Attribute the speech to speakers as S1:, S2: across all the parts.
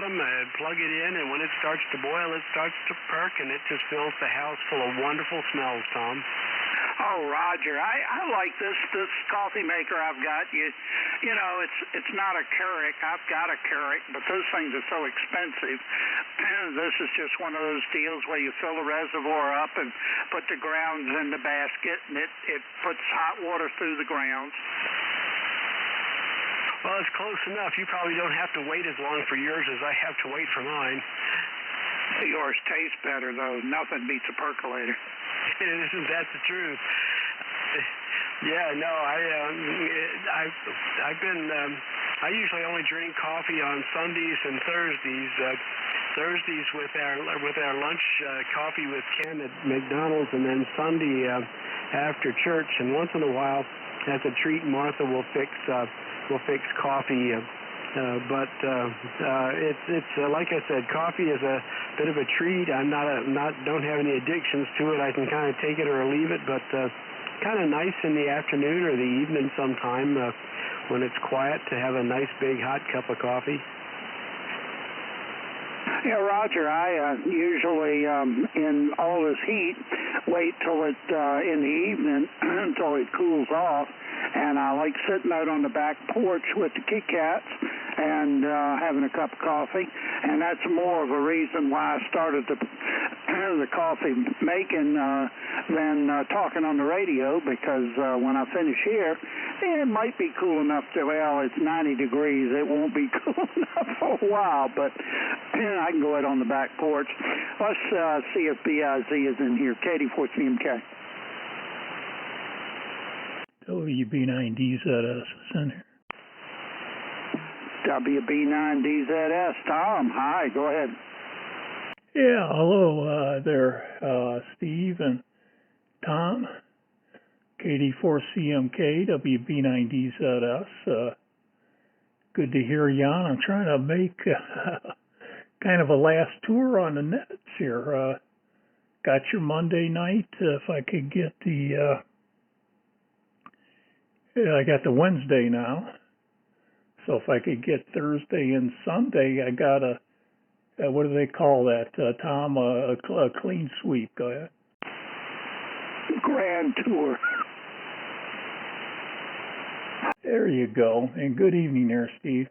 S1: bottom, plug it in, and when it starts to boil, it starts to perk, and it just fills the house full of wonderful smells, Tom.
S2: Oh, Roger, I like this coffee maker I've got. You know, it's not a Keurig. I've got a Keurig, but those things are so expensive. This is just one of those deals where you fill the reservoir up and put the grounds in the basket, and it puts hot water through the grounds.
S1: Well, it's close enough. You probably don't have to wait as long for yours as I have to wait for mine.
S2: Yours tastes better, though. Nothing beats a percolator.
S1: Isn't that the truth? Yeah, no, I usually only drink coffee on Sundays and Thursdays. Thursdays with our lunch coffee with Ken at McDonald's, and then Sunday after church. And once in a while, as a treat, Martha will fix coffee. But it's like I said, coffee is a bit of a treat. Don't have any addictions to it. I can kind of take it or leave it, but kind of nice in the afternoon or the evening sometime when it's quiet to have a nice big hot cup of coffee.
S2: Yeah, Roger, I usually, in all this heat, wait till it, in the evening, until it cools off, and I like sitting out on the back porch with the Kit Kats and having a cup of coffee, and that's more of a reason why I started the coffee making than talking on the radio, because when I finish here, it might be cool enough to, well, it's 90 degrees. It won't be cool enough for a while, but I can go out on the back porch. Let's see if BIZ is in here. Katie, 4CMK.
S3: WB9DZS is in here.
S2: WB9DZS. Tom, hi, go ahead.
S3: Yeah, hello there, Steve and Tom. KD4CMK, WB9DZS. Good to hear you on. I'm trying to make kind of a last tour on the nets here. Got your Monday night. If I could get I got the Wednesday now. So if I could get Thursday and Sunday, I got what do they call that, Tom? A clean sweep. Go ahead.
S2: Grand tour.
S3: There you go. And good evening there, Steve.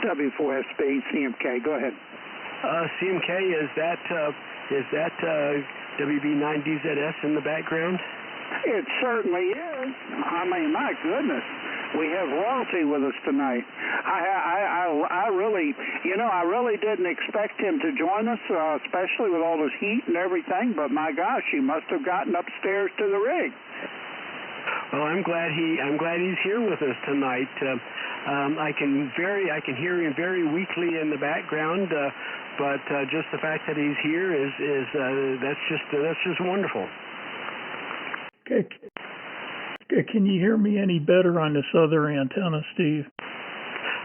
S2: W4SB, CMK, go ahead.
S1: CMK, is that WB9DZS in the background?
S2: It certainly is. I mean, my goodness, we have royalty with us tonight. I really, I really didn't expect him to join us, especially with all this heat and everything. But my gosh, he must have gotten upstairs to the rig.
S1: Well, I'm glad he's here with us tonight. I can hear him very weakly in the background, but just the fact that he's here is that's just wonderful.
S3: Okay. Can you hear me any better on this other antenna, Steve?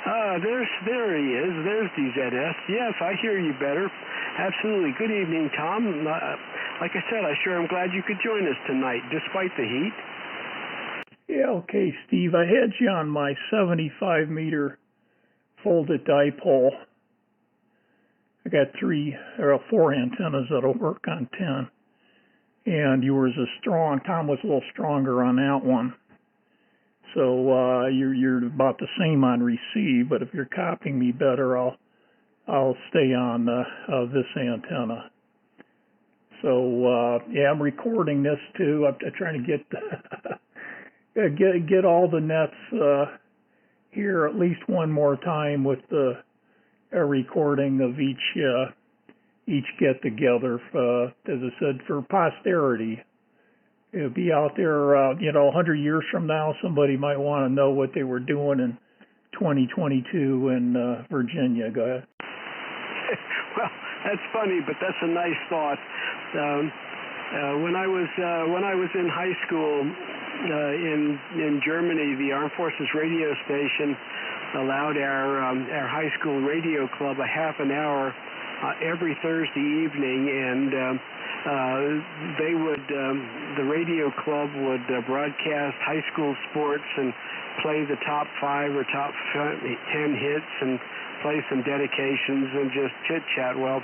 S1: There he is. There's DZS. Yes, I hear you better. Absolutely. Good evening, Tom. Like I said, I sure am glad you could join us tonight, despite the heat.
S3: Yeah, okay, Steve. I had you on my 75-meter folded dipole. I got 4 antennas that'll work on 10. And yours is strong. Tom was a little stronger on that one. So you're about the same on receive, but if you're copying me better, I'll stay on this antenna. So yeah, I'm recording this too. I'm trying to get all the nets here at least one more time with a recording of each get together. As I said, for posterity. It'll be out there, 100 years from now, somebody might want to know what they were doing in 2022 in Virginia. Go ahead.
S1: Well, that's funny, but that's a nice thought. When I was in high school in Germany, the Armed Forces radio station allowed our high school radio club a half an hour every Thursday evening, and the radio club would broadcast high school sports and play the top 5 or top 10 hits and play some dedications and just chit-chat. Well,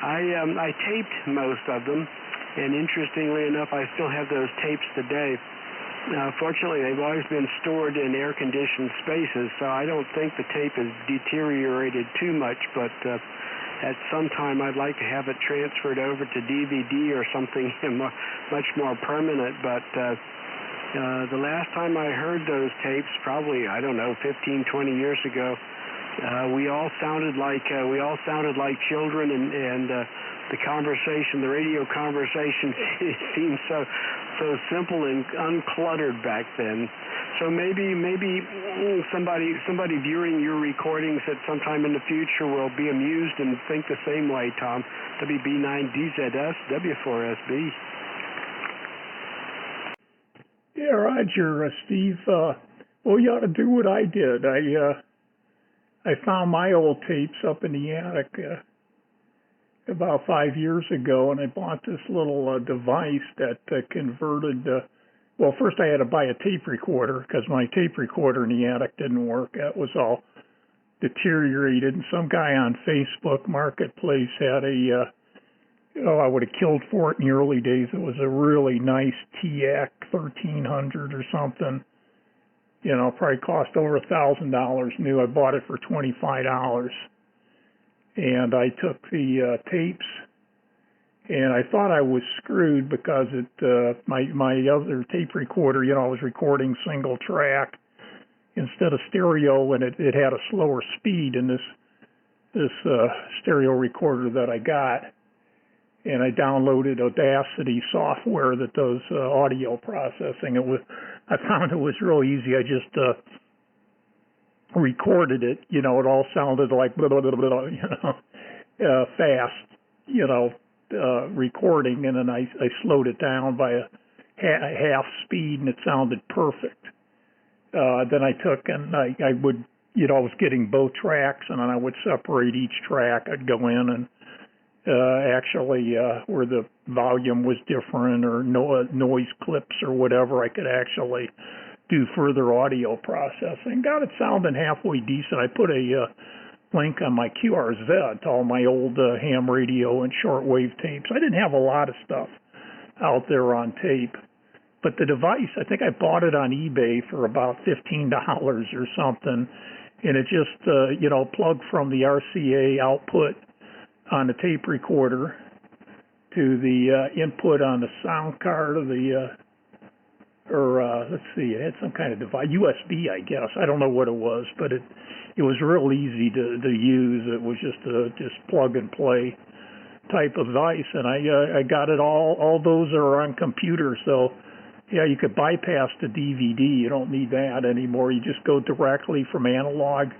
S1: I taped most of them, and interestingly enough, I still have those tapes today. Fortunately, they've always been stored in air-conditioned spaces, so I don't think the tape has deteriorated too much, but at some time I'd like to have it transferred over to DVD or something much more permanent. But the last time I heard those tapes, probably, I don't know, 15, 20 years ago, we all sounded like children, and the conversation, the radio conversation, seemed so simple and uncluttered back then. So maybe somebody viewing your recordings at some time in the future will be amused and think the same way, Tom. WB9DZS, W4SB.
S3: Yeah, Roger, Steve. Well, you ought to do what I did. I found my old tapes up in the attic about 5 years ago, and I bought this little device that converted. Well, first I had to buy a tape recorder because my tape recorder in the attic didn't work. That was all deteriorated. And some guy on Facebook Marketplace had a, I would have killed for it in the early days. It was a really nice TAC 1300 or something. Probably cost over $1,000 new. I bought it for $25. And I took the tapes, and I thought I was screwed because my other tape recorder, I was recording single track instead of stereo, and it had a slower speed in this stereo recorder that I got. And I downloaded Audacity software that does audio processing. I found it was real easy. I just recorded it. It all sounded like blah, blah, blah, blah, fast, recording, and then I slowed it down by a half speed, and it sounded perfect. Then I took and I would, I was getting both tracks, and then I would separate each track. I'd go in and actually where the volume was different or noise clips or whatever, I could actually do further audio processing. Got it sounding halfway decent. I put a link on my QRZ to all my old ham radio and shortwave tapes. I didn't have a lot of stuff out there on tape, but the device, I think I bought it on eBay for about $15 or something, and it just plugged from the RCA output on the tape recorder to the input on the sound card of the let's see, it had some kind of device, USB, I guess. I don't know what it was, but it was real easy to use. It was just plug and play type of device, and I got it all those are on computers, so yeah, you could bypass the DVD. You don't need that anymore. You just go directly from analog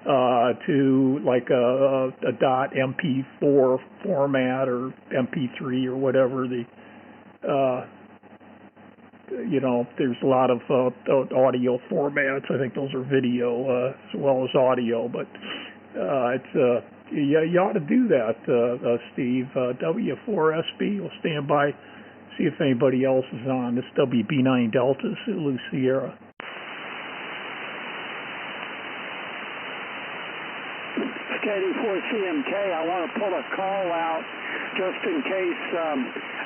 S3: to like a .mp4 format or MP3 or whatever. There's a lot of audio formats. I think those are video as well as audio, but you ought to do that, Steve. W4SB will stand by, see if anybody else is on. This WB9 Delta, Zulu Sierra.
S2: K84CMK, I want to pull a call out just in case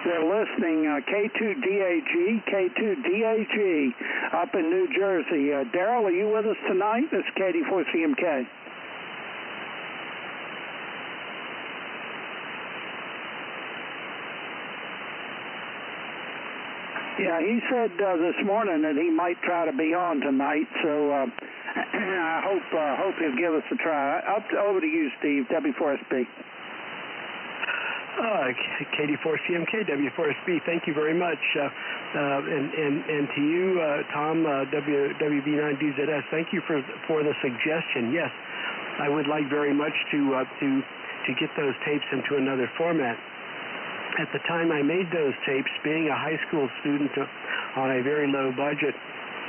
S2: they're listening. K2DAG up in New Jersey. Daryl, are you with us tonight? This is K84CMK. Yeah, he said this morning that he might try to be on tonight, so I hope he'll give us a try. Over to you, Steve, W4SB.
S1: KD4CMK, W4SB, thank you very much. And to you, Tom, WB9DZS, thank you for the suggestion. Yes, I would like very much to get those tapes into another format. At the time I made those tapes, being a high school student on a very low budget,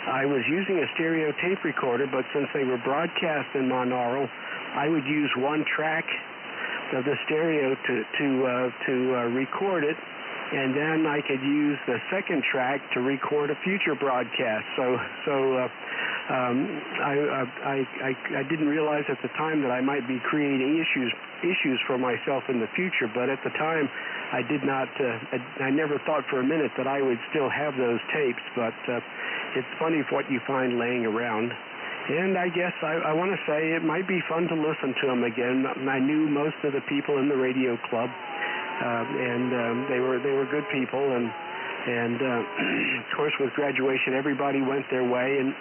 S1: I was using a stereo tape recorder, but since they were broadcast in monaural, I would use one track of the stereo to record it, and then I could use the second track to record a future broadcast. I didn't realize at the time that I might be creating issues for myself in the future, but at the time I did not, I never thought for a minute that I would still have those tapes, but it's funny what you find laying around. And I guess I want to say it might be fun to listen to them again. I knew most of the people in the radio club, and they were good people, and of course with graduation everybody went their way, and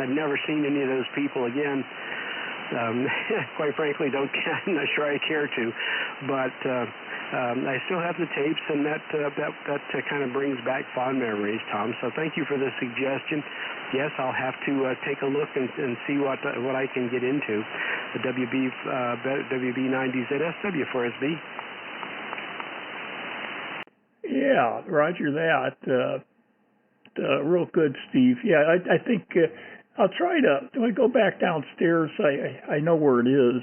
S1: I've never seen any of those people again. Quite frankly, I'm not sure I care to, but I still have the tapes, and that kind of brings back fond memories, Tom. So thank you for the suggestion. Yes, I'll have to take a look and see what I can get into. The WB90ZSW for SB.
S3: Yeah, roger that. Real good, Steve. Yeah, I think I'll try to, when I go back downstairs, I know where it is,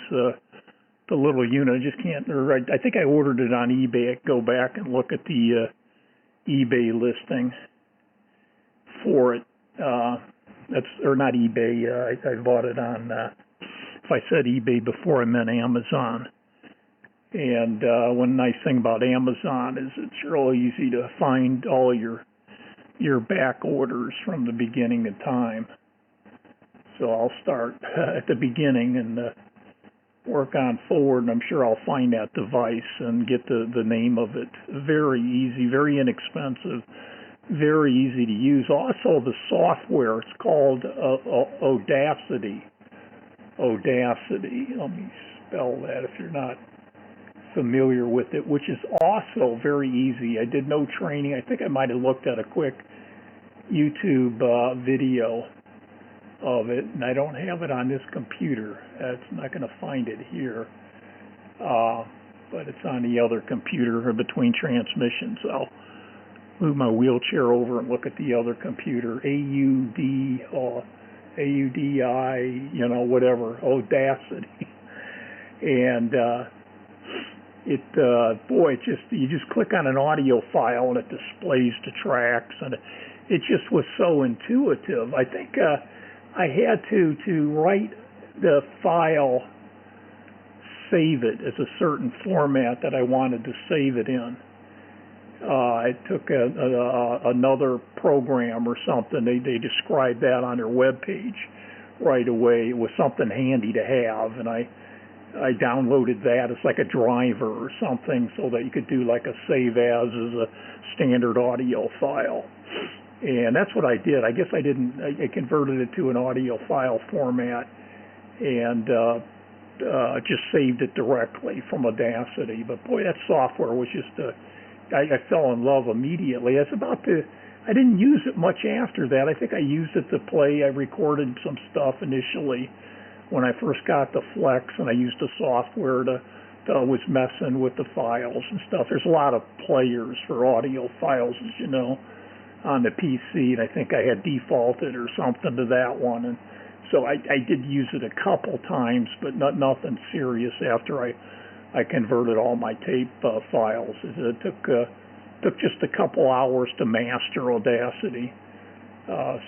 S3: the little unit. I just can't, I think I ordered it on eBay. I can go back and look at the eBay listing for it. That's, or not eBay, I bought it on, if I said eBay before, I meant Amazon. And one nice thing about Amazon is it's real easy to find all your back orders from the beginning of time. So I'll start at the beginning and work on forward, and I'm sure I'll find that device and get the name of it. Very easy, very inexpensive, very easy to use. Also, the software, it's called Audacity. Audacity. Let me spell that if you're not familiar with it, which is also very easy. I did no training. I think I might have looked at a quick YouTube video of it, and I don't have it on this computer. It's not going to find it here, but it's on the other computer between transmissions. I'll move my wheelchair over and look at the other computer. AUDI, whatever, Audacity. And you just click on an audio file and it displays the tracks, and it just was so intuitive. I think I had to write the file, save it as a certain format that I wanted to save it in. I took another program or something. They described that on their webpage right away. It was something handy to have, and I downloaded that as like a driver or something so that you could do like a save as a standard audio file. And that's what I did. I guess I converted it to an audio file format and just saved it directly from Audacity. But boy, that software was just, I fell in love immediately. I didn't use it much after that. I think I used it to play. I recorded some stuff initially when I first got the Flex, and I used the software that was messing with the files and stuff. There's a lot of players for audio files, as you know, on the PC, and I think I had defaulted or something to that one. And so I did use it a couple times, but nothing serious after I converted all my tape files. It took just a couple hours to master Audacity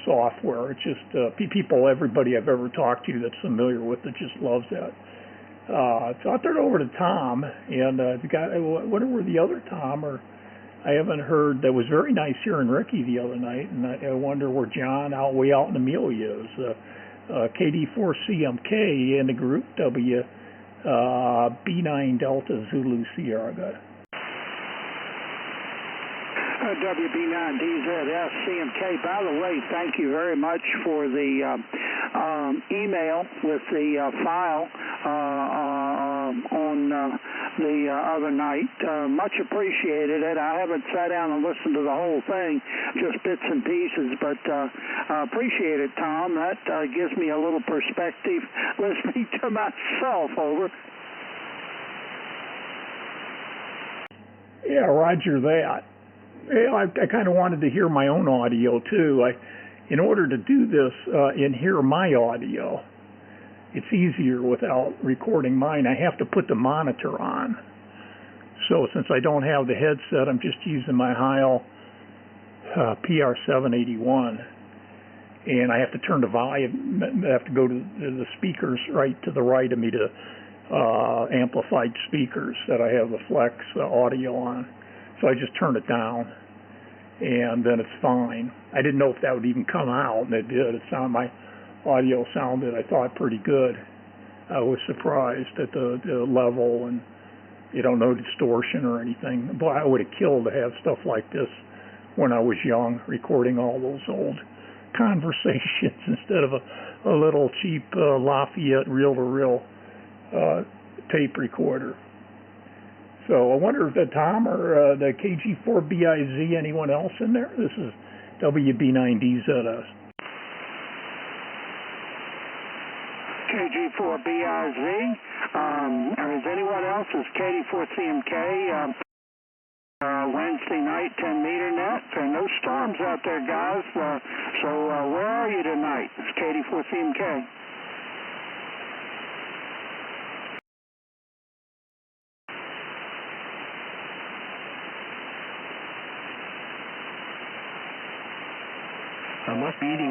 S3: software. It's just everybody I've ever talked to that's familiar with it just loves that. So I'll turn it over to Tom, and the guy, whatever the other Tom, or I haven't heard. That was very nice hearing Ricky the other night, and I wonder where John way out in Amelia is. KD4CMK in the group, B9 Delta Zulu Sierra.
S2: WB9DZS CMK. By the way, thank you very much for the email with the file on the other night. Much appreciated it. I haven't sat down and listened to the whole thing, just bits and pieces, but appreciate it, Tom. That gives me a little perspective listening to myself. Over.
S3: Yeah, roger that. I kind of wanted to hear my own audio too. In order to do this and hear my audio, it's easier without recording mine. I have to put the monitor on. So since I don't have the headset, I'm just using my Heil PR781, and I have to turn the volume. I have to go to the speakers right to the right of me to amplified speakers that I have the Flex audio on. So I just turn it down, and then it's fine. I didn't know if that would even come out, and it did. My audio sounded, I thought, pretty good. I was surprised at the level, and no distortion or anything. Boy, I would have killed to have stuff like this when I was young, recording all those old conversations instead of a little cheap Lafayette reel-to-reel tape recorder. So I wonder if Tom or the KG4BIZ, anyone else in there? This is WB9DZS.
S2: KG4BIZ. Is anyone else? Is KD4CMK. Wednesday night, 10 meter net. There are no storms out there, guys. So where are you tonight? It's KD4CMK.
S1: I must be eating